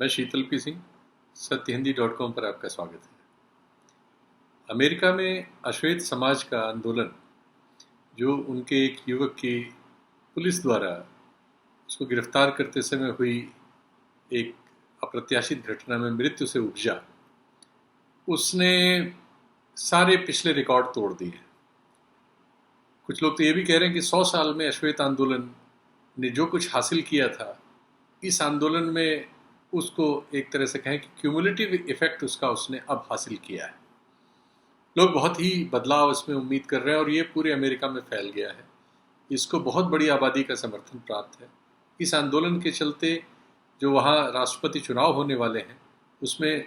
मैं शीतल पी सिंह, सत्यहिंदी.com पर आपका स्वागत है। अमेरिका में अश्वेत समाज का आंदोलन, जो उनके एक युवक की पुलिस द्वारा उसको गिरफ्तार करते समय हुई एक अप्रत्याशित घटना में मृत्यु से उपजा, उसने सारे पिछले रिकॉर्ड तोड़ दिए। कुछ लोग तो ये भी कह रहे हैं कि 100 साल में अश्वेत आंदोलन ने जो कुछ हासिल किया था, इस आंदोलन में उसको एक तरह से कहें कि क्यूमुलेटिव इफेक्ट उसका उसने अब हासिल किया है। लोग बहुत ही बदलाव इसमें उम्मीद कर रहे हैं और ये पूरे अमेरिका में फैल गया है। इसको बहुत बड़ी आबादी का समर्थन प्राप्त है। इस आंदोलन के चलते जो वहाँ राष्ट्रपति चुनाव होने वाले हैं, उसमें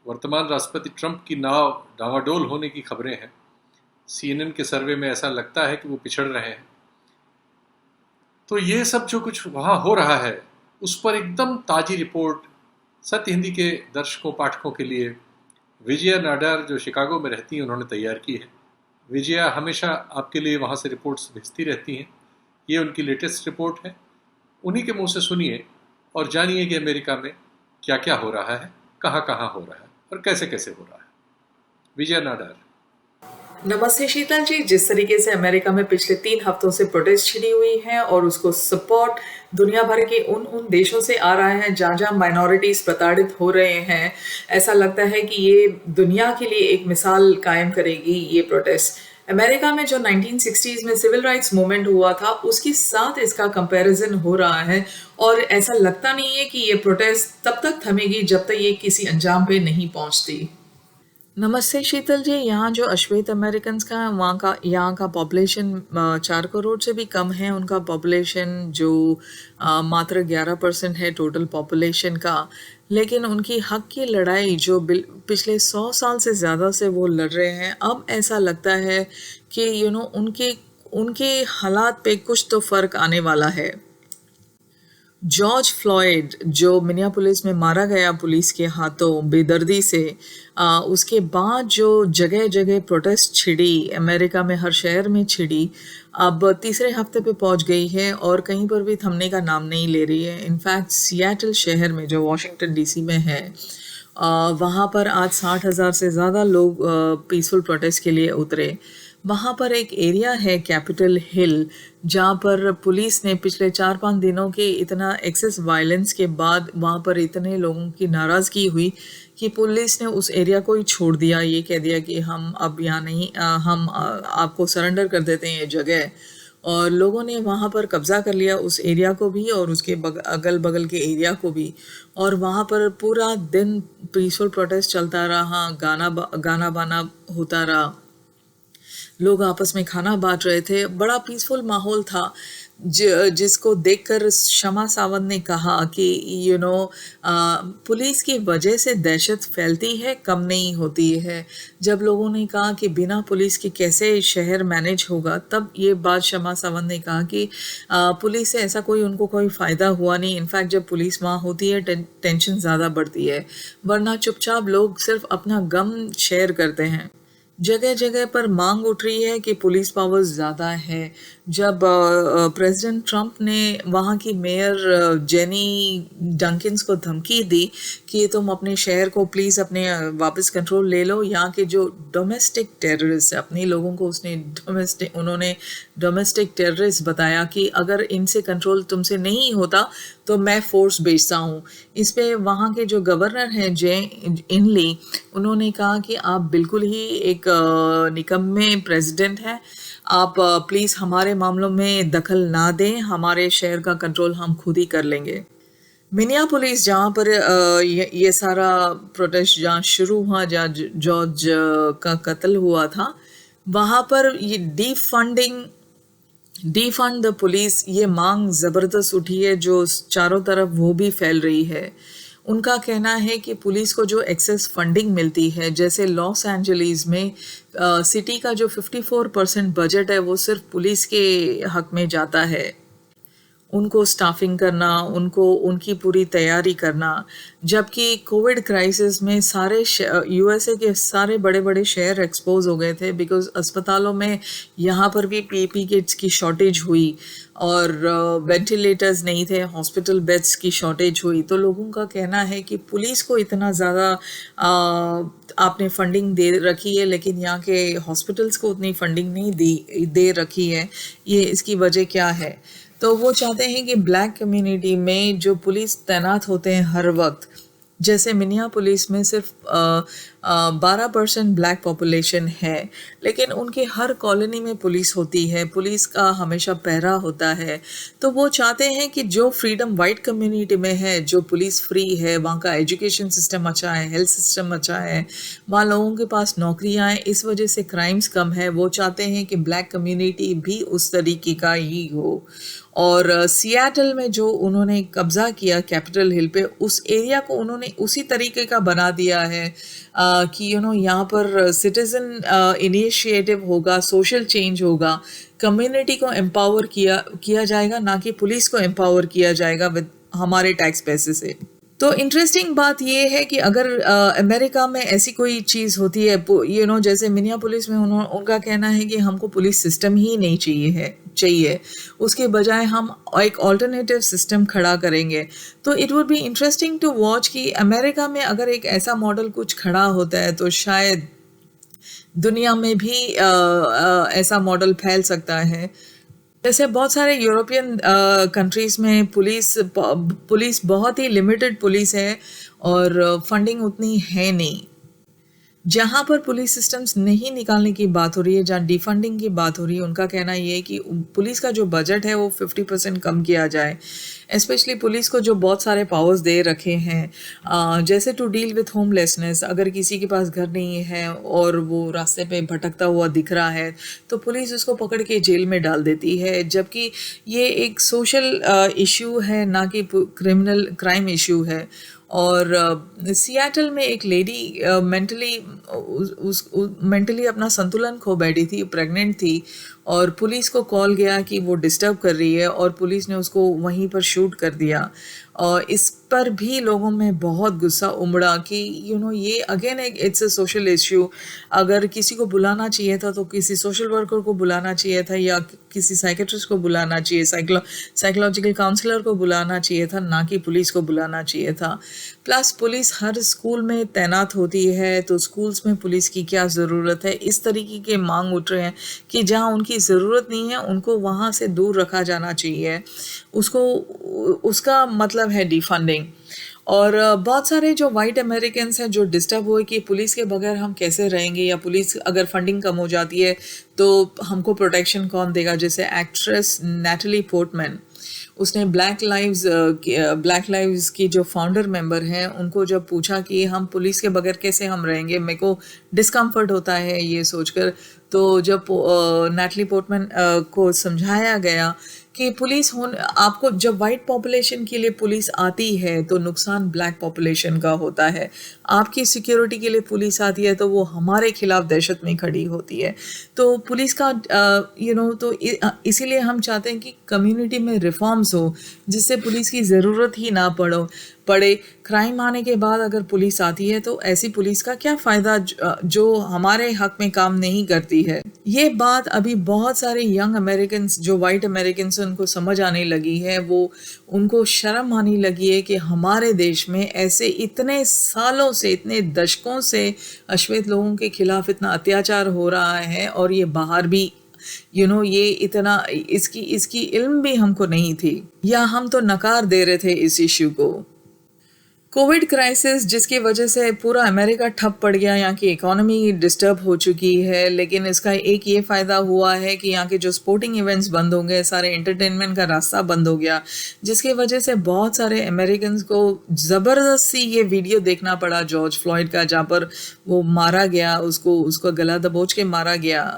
वर्तमान राष्ट्रपति ट्रंप की नाव डावाडोल होने की खबरें हैं। CNN के सर्वे में ऐसा लगता है कि वो पिछड़ रहे हैं। तो ये सब जो कुछ वहाँ हो रहा है, उस पर एकदम ताज़ी रिपोर्ट सत्य हिंदी के दर्शकों पाठकों के लिए विजया नाडार, जो शिकागो में रहती हैं, उन्होंने तैयार की है। विजया हमेशा आपके लिए वहाँ से रिपोर्ट्स भेजती रहती हैं। ये उनकी लेटेस्ट रिपोर्ट है। उन्हीं के मुंह से सुनिए और जानिए कि अमेरिका में क्या क्या हो रहा है, कहाँ कहाँ हो रहा है और कैसे कैसे हो रहा है। विजया नाडार। नमस्ते शीतल जी। जिस तरीके से अमेरिका में पिछले 3 हफ्तों से प्रोटेस्ट छिड़ी हुई है और उसको सपोर्ट दुनिया भर के उन देशों से आ रहा है जहाँ जहाँ माइनॉरिटीज प्रताड़ित हो रहे हैं, ऐसा लगता है कि ये दुनिया के लिए एक मिसाल कायम करेगी ये प्रोटेस्ट। अमेरिका में जो 1960s में सिविल राइट्स मूवमेंट हुआ था, उसके साथ इसका कंपैरिजन हो रहा है और ऐसा लगता नहीं है कि ये प्रोटेस्ट तब तक थमेगी जब तक ये किसी अंजाम पे नहीं पहुंचती। नमस्ते शीतल जी। यहाँ जो अश्वेत अमेरिकन का यहाँ का पॉपुलेशन 4 करोड़ से भी कम है। उनका पॉपुलेशन जो मात्र 11% है टोटल पॉपुलेशन का, लेकिन उनकी हक की लड़ाई जो पिछले 100 साल से ज़्यादा से वो लड़ रहे हैं, अब ऐसा लगता है कि उनके हालात पे कुछ तो फ़र्क आने वाला है। जॉर्ज फ्लॉयड जो मिनियापोलिस में मारा गया पुलिस के हाथों बेदर्दी से, उसके बाद जो जगह जगह प्रोटेस्ट छिड़ी अमेरिका में, हर शहर में छिड़ी, अब तीसरे हफ्ते पे पहुंच गई है और कहीं पर भी थमने का नाम नहीं ले रही है। इनफैक्ट सिएटल शहर में जो वॉशिंगटन DC में है, वहाँ पर आज 60,000 से ज़्यादा लोग पीसफुल प्रोटेस्ट के लिए उतरे। वहाँ पर एक एरिया है कैपिटल हिल, जहाँ पर पुलिस ने पिछले 4-5 दिनों के इतना एक्सेस वायलेंस के बाद वहाँ पर इतने लोगों की नाराज़गी हुई कि पुलिस ने उस एरिया को ही छोड़ दिया। ये कह दिया कि हम अब यहाँ नहीं, हम आपको सरेंडर कर देते हैं ये जगह। और लोगों ने वहाँ पर कब्ज़ा कर लिया उस एरिया को भी और उसके अगल बगल के एरिया को भी। और वहाँ पर पूरा दिन पीसफुल प्रोटेस्ट चलता रहा, गाना बाना होता रहा, लोग आपस में खाना बांट रहे थे, बड़ा पीसफुल माहौल था। जिसको देखकर शमा सावंत ने कहा कि पुलिस की वजह से दहशत फैलती है, कम नहीं होती है। जब लोगों ने कहा कि बिना पुलिस के कैसे शहर मैनेज होगा, तब ये बात शमा सावंत ने कहा कि पुलिस से ऐसा उनको कोई फ़ायदा हुआ नहीं। इनफैक्ट जब पुलिस वहाँ होती है टेंशन ज़्यादा बढ़ती है, वरना चुपचाप लोग सिर्फ अपना गम शेयर करते हैं। जगह जगह पर मांग उठ रही है कि पुलिस पावर्स ज़्यादा है। जब प्रेसिडेंट ट्रंप ने वहाँ की मेयर जेनी डंकिंस को धमकी दी कि तुम अपने शहर को प्लीज़ अपने वापस कंट्रोल ले लो, यहाँ के जो डोमेस्टिक टेररिस्ट, अपने लोगों को उन्होंने डोमेस्टिक टेररिस्ट बताया कि अगर इनसे कंट्रोल तुमसे नहीं होता तो मैं फोर्स भेजता हूँ। इस पे वहाँ के जो गवर्नर हैं जे इनली, उन्होंने कहा कि आप बिल्कुल ही एक निकम्मे प्रेसिडेंट हैं, आप प्लीज़ हमारे मामलों में दखल ना दें, हमारे शहर का कंट्रोल हम खुद ही कर लेंगे। मिनियापोलिस जहाँ पर ये सारा प्रोटेस्ट जहाँ शुरू हुआ, जहाँ जॉर्ज का कत्ल हुआ था, वहाँ पर ये डिफंड द पुलिस, ये मांग ज़बरदस्त उठी है जो चारों तरफ वो भी फैल रही है। उनका कहना है कि पुलिस को जो एक्सेस फंडिंग मिलती है, जैसे लॉस एंजलिस में सिटी का जो 54% बजट है वो सिर्फ पुलिस के हक में जाता है। उनको स्टाफिंग करना, उनको उनकी पूरी तैयारी करना। जबकि कोविड क्राइसिस में सारे यूएसए के सारे बड़े बड़े शहर एक्सपोज हो गए थे, बिकॉज अस्पतालों में यहाँ पर भी पीपी किट्स की शॉर्टेज हुई और वेंटिलेटर्स नहीं थे, हॉस्पिटल बेड्स की शॉर्टेज हुई। तो लोगों का कहना है कि पुलिस को इतना ज़्यादा आपने फंडिंग दे रखी है, लेकिन यहाँ के हॉस्पिटल्स को उतनी फंडिंग नहीं दे रखी है। ये इसकी वजह क्या है? तो वो चाहते हैं कि ब्लैक कम्युनिटी में जो पुलिस तैनात होते हैं हर वक्त, जैसे मिनियापोलिस में सिर्फ 12% ब्लैक पॉपुलेशन है, लेकिन उनके हर कॉलोनी में पुलिस होती है, पुलिस का हमेशा पहरा होता है। तो वो चाहते हैं कि जो फ्रीडम वाइट कम्युनिटी में है, जो पुलिस फ्री है, वहाँ का एजुकेशन सिस्टम अच्छा है, हेल्थ सिस्टम अच्छा है, वहाँ लोगों के पास नौकरियाँ हैं, इस वजह से क्राइम्स कम है। वो चाहते हैं कि ब्लैक कम्युनिटी भी उस तरीके का ही हो। और सियाटल में जो उन्होंने कब्जा किया कैपिटल हिल पे, उस एरिया को उन्होंने उसी तरीके का बना दिया है कि यहाँ पर सिटीजन इनिशिएटिव होगा, सोशल चेंज होगा, कम्युनिटी को एम्पावर किया जाएगा, ना कि पुलिस को एम्पावर किया जाएगा विद हमारे टैक्स पैसे से। तो इंटरेस्टिंग बात ये है कि अगर अमेरिका में ऐसी कोई चीज़ होती है, जैसे मिनियापोलिस में उनका कहना है कि हमको पुलिस सिस्टम ही नहीं चाहिए, उसके बजाय हम एक ऑल्टरनेटिव सिस्टम खड़ा करेंगे। तो it would be interesting to watch कि अमेरिका में अगर एक ऐसा मॉडल कुछ खड़ा होता है तो शायद दुनिया में भी ऐसा मॉडल फैल सकता है। जैसे बहुत सारे यूरोपियन कंट्रीज़ में पुलिस बहुत ही लिमिटेड पुलिस है और फंडिंग उतनी है नहीं। जहाँ पर पुलिस सिस्टम्स नहीं निकालने की बात हो रही है, जहाँ डिफंडिंग की बात हो रही है, उनका कहना ये है कि पुलिस का जो बजट है वो 50% कम किया जाए। स्पेशली पुलिस को जो बहुत सारे पावर्स दे रखे हैं, जैसे टू डील विथ होमलेसनेस, अगर किसी के पास घर नहीं है और वो रास्ते पे भटकता हुआ दिख रहा है तो पुलिस उसको पकड़ के जेल में डाल देती है, जबकि ये एक सोशल इशू है, ना कि क्राइम इशू है। और सियाटल में एक लेडी मेंटली अपना संतुलन खो बैठी थी, प्रेग्नेंट थी, और पुलिस को कॉल गया कि वो डिस्टर्ब कर रही है और पुलिस ने उसको वहीं पर शूट कर दिया। और इस पर भी लोगों में बहुत गुस्सा उमड़ा कि ये अगेन एक इट्स अ सोशल इश्यू। अगर किसी को बुलाना चाहिए था तो किसी सोशल वर्कर को बुलाना चाहिए था, या किसी साइकेट्रिस्ट को बुलाना चाहिए, साइकोलॉजिकल काउंसलर को बुलाना चाहिए था, ना कि पुलिस को बुलाना चाहिए था। प्लस पुलिस हर स्कूल में तैनात होती है, तो स्कूल्स में पुलिस की क्या ज़रूरत है? इस तरीके के मांग उठ रहे हैं कि जहाँ उनकी ज़रूरत नहीं है उनको वहाँ से दूर रखा जाना चाहिए। उसका मतलब है डिफंडिंग। और बहुत सारे जो वाइट अमेरिकन्स हैं जो डिस्टर्ब हुए कि पुलिस के बगैर हम कैसे रहेंगे, या पुलिस अगर फंडिंग कम हो जाती है तो हमको प्रोटेक्शन कौन देगा। जैसे एक्ट्रेस नैटली पोर्टमैन, उसने ब्लैक लाइव्स की जो फाउंडर मेंबर हैं, उनको जब पूछा कि हम पुलिस के बगैर कैसे हम रहेंगे, मेरे को डिस्कम्फर्ट होता है ये सोचकर, तो जब नैटली पोर्टमैन को समझाया गया कि आपको जब वाइट पॉपुलेशन के लिए पुलिस आती है तो नुकसान ब्लैक पॉपुलेशन का होता है, आपकी सिक्योरिटी के लिए पुलिस आती है तो वो हमारे खिलाफ दहशत में खड़ी होती है। तो पुलिस का तो इसीलिए हम चाहते हैं कि कम्युनिटी में रिफॉर्म्स हो, जिससे पुलिस की ज़रूरत ही ना पड़े। क्राइम आने के बाद अगर पुलिस आती है तो ऐसी पुलिस का क्या फ़ायदा जो हमारे हक में काम नहीं करती है। ये बात अभी बहुत सारे यंग अमेरिकन्स जो वाइट अमेरिकन्स उनको समझ आने लगी है, उनको शर्म आने लगी है कि हमारे देश में ऐसे इतने सालों से, इतने दशकों से अश्वेत लोगों के खिलाफ इतना अत्याचार हो रहा है, और ये बाहर भी ये इतना इसकी इल्म भी हमको नहीं थी, या हम तो नकार दे रहे थे इस इश्यू को। कोविड क्राइसिस जिसकी वजह से पूरा अमेरिका ठप पड़ गया, यहाँ की इकोनॉमी डिस्टर्ब हो चुकी है, लेकिन इसका एक ये फ़ायदा हुआ है कि यहाँ के जो स्पोर्टिंग इवेंट्स बंद हो गए, सारे एंटरटेनमेंट का रास्ता बंद हो गया, जिसकी वजह से बहुत सारे अमेरिकन्स को ज़बरदस्ती ये वीडियो देखना पड़ा जॉर्ज फ्लॉयड का, जहाँ पर वो मारा गया, उसको गला दबोच के मारा गया,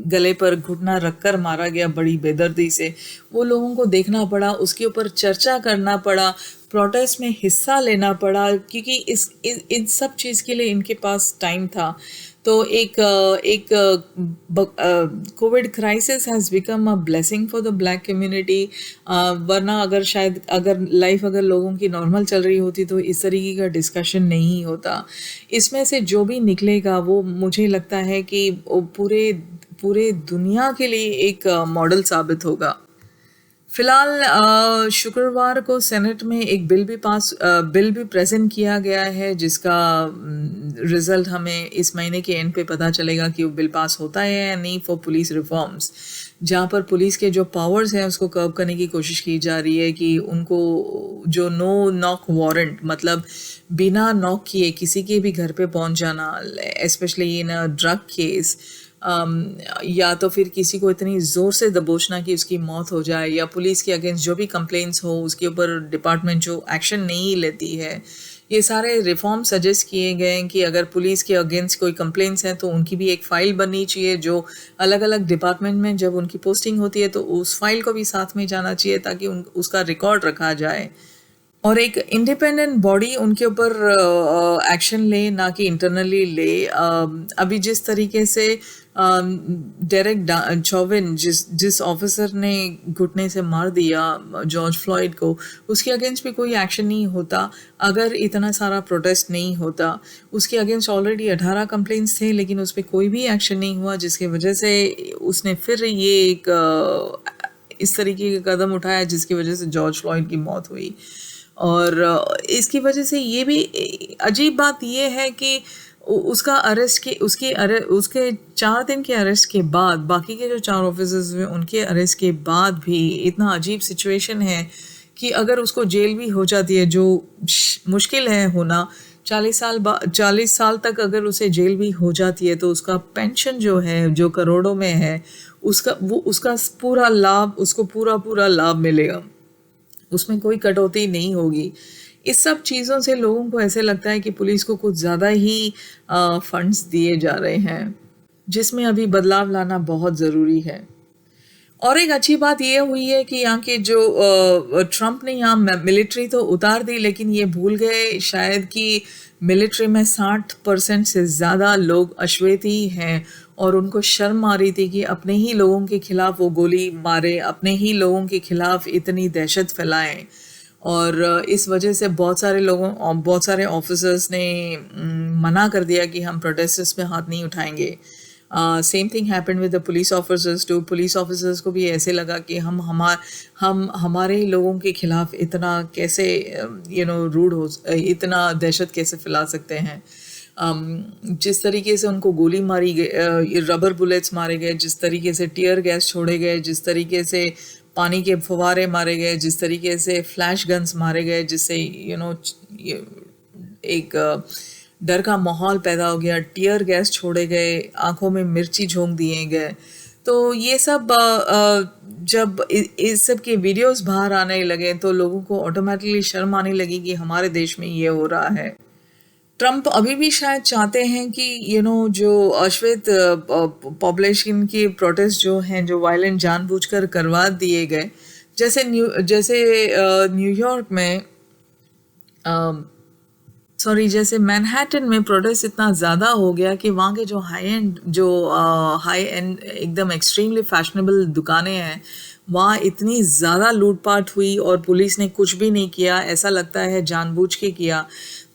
गले पर घुटना रखकर मारा गया बड़ी बेदर्दी से। वो लोगों को देखना पड़ा, उसके ऊपर चर्चा करना पड़ा, प्रोटेस्ट में हिस्सा लेना पड़ा, क्योंकि इन सब चीज़ के लिए इनके पास टाइम था। तो एक Covid crisis has become a blessing for the black community. वरना अगर लोगों की नॉर्मल चल रही होती तो इस तरीके का डिस्कशन नहीं होता। इसमें से जो भी निकलेगा वो मुझे लगता है कि वो पूरे पूरे दुनिया के लिए एक मॉडल साबित होगा। फिलहाल शुक्रवार को सेनेट में एक बिल भी प्रेजेंट किया गया है, जिसका रिजल्ट हमें इस महीने के एंड पे पता चलेगा कि वो बिल पास होता है या नहीं, फॉर पुलिस रिफॉर्म्स, जहाँ पर पुलिस के जो पावर्स हैं उसको कर्व करने की कोशिश की जा रही है कि उनको जो नो नॉक वारंट, मतलब बिना नॉक किए किसी के भी घर पे पहुंच जाना, specially in a drug case, या तो फिर किसी को इतनी ज़ोर से दबोचना कि उसकी मौत हो जाए, या पुलिस के अगेंस्ट जो भी कंप्लेंट्स हो उसके ऊपर डिपार्टमेंट जो एक्शन नहीं लेती है। ये सारे रिफॉर्म सजेस्ट किए गए हैं कि अगर पुलिस के अगेंस्ट कोई कंप्लेंट्स हैं तो उनकी भी एक फ़ाइल बननी चाहिए, जो अलग अलग डिपार्टमेंट में जब उनकी पोस्टिंग होती है तो उस फाइल को भी साथ में जाना चाहिए ताकि उसका रिकॉर्ड रखा जाए और एक इंडिपेंडेंट बॉडी उनके ऊपर एक्शन ले, ना कि इंटरनली ले। अभी जिस तरीके से डेरेक चौविन जिस ऑफिसर ने घुटने से मार दिया जॉर्ज फ्लॉयड को, उसके अगेंस्ट भी कोई एक्शन नहीं होता अगर इतना सारा प्रोटेस्ट नहीं होता। उसके अगेंस्ट ऑलरेडी 18 कंप्लेंट्स थे लेकिन उस पर कोई भी एक्शन नहीं हुआ, जिसकी वजह से उसने फिर ये इस तरीके का कदम उठाया जिसकी वजह से जॉर्ज फ्लॉयड की मौत हुई। और इसकी वजह से ये भी अजीब बात ये है कि उसका अरेस्ट के उसके 4 दिन के अरेस्ट के बाद, बाकी के जो 4 ऑफिसर्स हुए उनके अरेस्ट के बाद भी इतना अजीब सिचुएशन है कि अगर उसको जेल भी हो जाती है, जो मुश्किल है होना, 40 साल तक अगर उसे जेल भी हो जाती है तो उसका पेंशन जो है, जो करोड़ों में है, उसका पूरा लाभ मिलेगा, उसमें कोई कटौती नहीं होगी। इस सब चीज़ों से लोगों को ऐसे लगता है कि पुलिस को कुछ ज़्यादा ही फंड्स दिए जा रहे हैं, जिसमें अभी बदलाव लाना बहुत ज़रूरी है। और एक अच्छी बात ये हुई है कि यहाँ के जो ट्रम्प ने यहाँ मिलिट्री तो उतार दी, लेकिन ये भूल गए शायद कि मिलिट्री में 60% से ज़्यादा लोग अश्वेत ही हैं और उनको शर्म आ रही थी कि अपने ही लोगों के खिलाफ वो गोली मारे, अपने ही लोगों के खिलाफ इतनी दहशत फैलाएं। और इस वजह से बहुत सारे ऑफिसर्स ने मना कर दिया कि हम प्रोटेस्टर्स पे हाथ नहीं उठाएंगे। Same thing happened with the police officers too. Police officers को भी ऐसे लगा कि हम हमारे ही लोगों के खिलाफ इतना कैसे इतना दहशत कैसे फैला सकते हैं। जिस तरीके से उनको गोली मारी गई, रबर बुलेट्स मारे गए, जिस तरीके से टीयर गैस छोड़े गए, जिस तरीके से पानी के फव्वारे मारे गए, जिस तरीके से फ्लैश गन्स मारे गए, जिससे एक डर का माहौल पैदा हो गया, टीयर गैस छोड़े गए, आंखों में मिर्ची झोंक दिए गए। तो ये सब जब इस सब के वीडियोस बाहर आने लगे तो लोगों को ऑटोमेटिकली शर्म आने लगी कि हमारे देश में ये हो रहा है। ट्रम्प अभी भी शायद चाहते हैं कि जो अश्वेत पॉपुलेशन की प्रोटेस्ट जो हैं, जो वायलेंट जानबूझकर करवा दिए गए, जैसे न्यूयॉर्क में जैसे मैनहट्टन में प्रोटेस्ट इतना ज़्यादा हो गया कि वहाँ के जो हाई एंड एकदम एक्सट्रीमली फैशनेबल दुकानें हैं, वहाँ इतनी ज़्यादा लूटपाट हुई और पुलिस ने कुछ भी नहीं किया। ऐसा लगता है जानबूझ के किया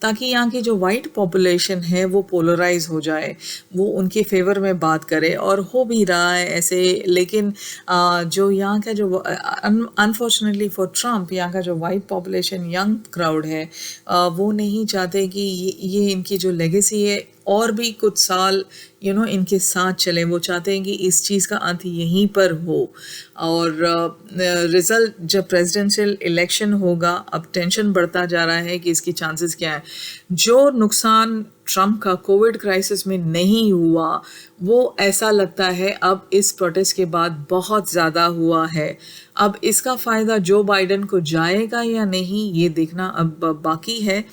ताकि यहाँ की जो वाइट पॉपुलेशन है वो पोलराइज हो जाए, वो उनके फेवर में बात करे, और हो भी रहा है ऐसे। लेकिन जो यहाँ का जो अनफॉर्चुनेटली फॉर ट्रम्प, यहाँ का जो वाइट पॉपुलेशन यंग क्राउड है, वो नहीं चाहते कि ये इनकी जो लेगेसी है और भी कुछ साल इनके साथ चले। वो चाहते हैं कि इस चीज़ का अंत यहीं पर हो। और रिज़ल्ट जब प्रेसिडेंशियल इलेक्शन होगा, अब टेंशन बढ़ता जा रहा है कि इसकी चांसेस क्या है। जो नुकसान ट्रम्प का कोविड क्राइसिस में नहीं हुआ, वो ऐसा लगता है अब इस प्रोटेस्ट के बाद बहुत ज़्यादा हुआ है। अब इसका फ़ायदा जो बाइडेन को जाएगा या नहीं, ये देखना अब बाकी है।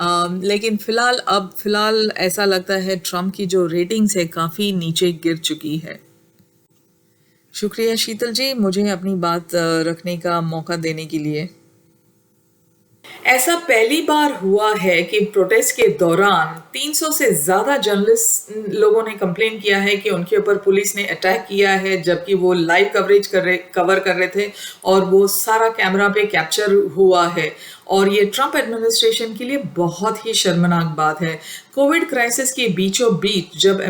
लेकिन फ़िलहाल ऐसा लगता है ट्रम्प की जो रेटिंग्स है काफ़ी नीचे गिर चुकी है। शुक्रिया शीतल जी, मुझे अपनी बात रखने का मौका देने के लिए। ऐसा पहली बार हुआ है कि प्रोटेस्ट के दौरान 300 से ज़्यादा जर्नलिस्ट लोगों ने कंप्लेन किया है कि उनके ऊपर पुलिस ने अटैक किया है, जबकि वो लाइव कवर कर रहे थे और वो सारा कैमरा पे कैप्चर हुआ है। और ये ट्रंप एडमिनिस्ट्रेशन के लिए बहुत ही शर्मनाक बात है। कोविड क्राइसिस के बीचों बीच जब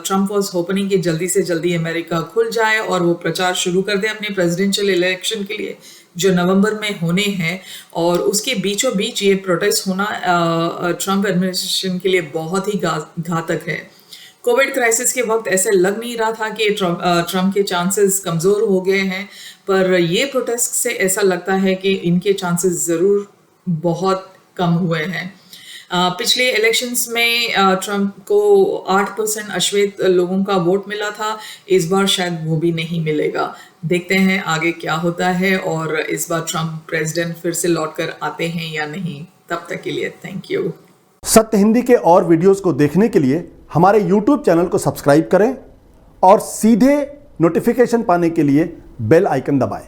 ट्रंप वॉज होपिंग कि जल्दी से जल्दी अमेरिका खुल जाए और वो प्रचार शुरू कर दे अपने प्रेसिडेंशियल इलेक्शन के लिए जो नवंबर में होने हैं, और उसके बीचों बीच ये प्रोटेस्ट होना ट्रंप एडमिनिस्ट्रेशन के लिए बहुत ही घातक है। कोविड क्राइसिस के वक्त ऐसे लग नहीं रहा था कि ट्रंप के चांसेस कमज़ोर हो गए हैं, पर ये प्रोटेस्ट से ऐसा लगता है कि इनके चांसेस ज़रूर बहुत कम हुए हैं। पिछले इलेक्शंस में ट्रंप को 8% अश्वेत लोगों का वोट मिला था, इस बार शायद वो भी नहीं मिलेगा। देखते हैं आगे क्या होता है और इस बार ट्रंप प्रेसिडेंट फिर से लौटकर आते हैं या नहीं। तब तक के लिए थैंक यू। सत्य हिंदी के और वीडियोस को देखने के लिए हमारे YouTube चैनल को सब्सक्राइब करें और सीधे नोटिफिकेशन पाने के लिए बेल आइकन दबाएं।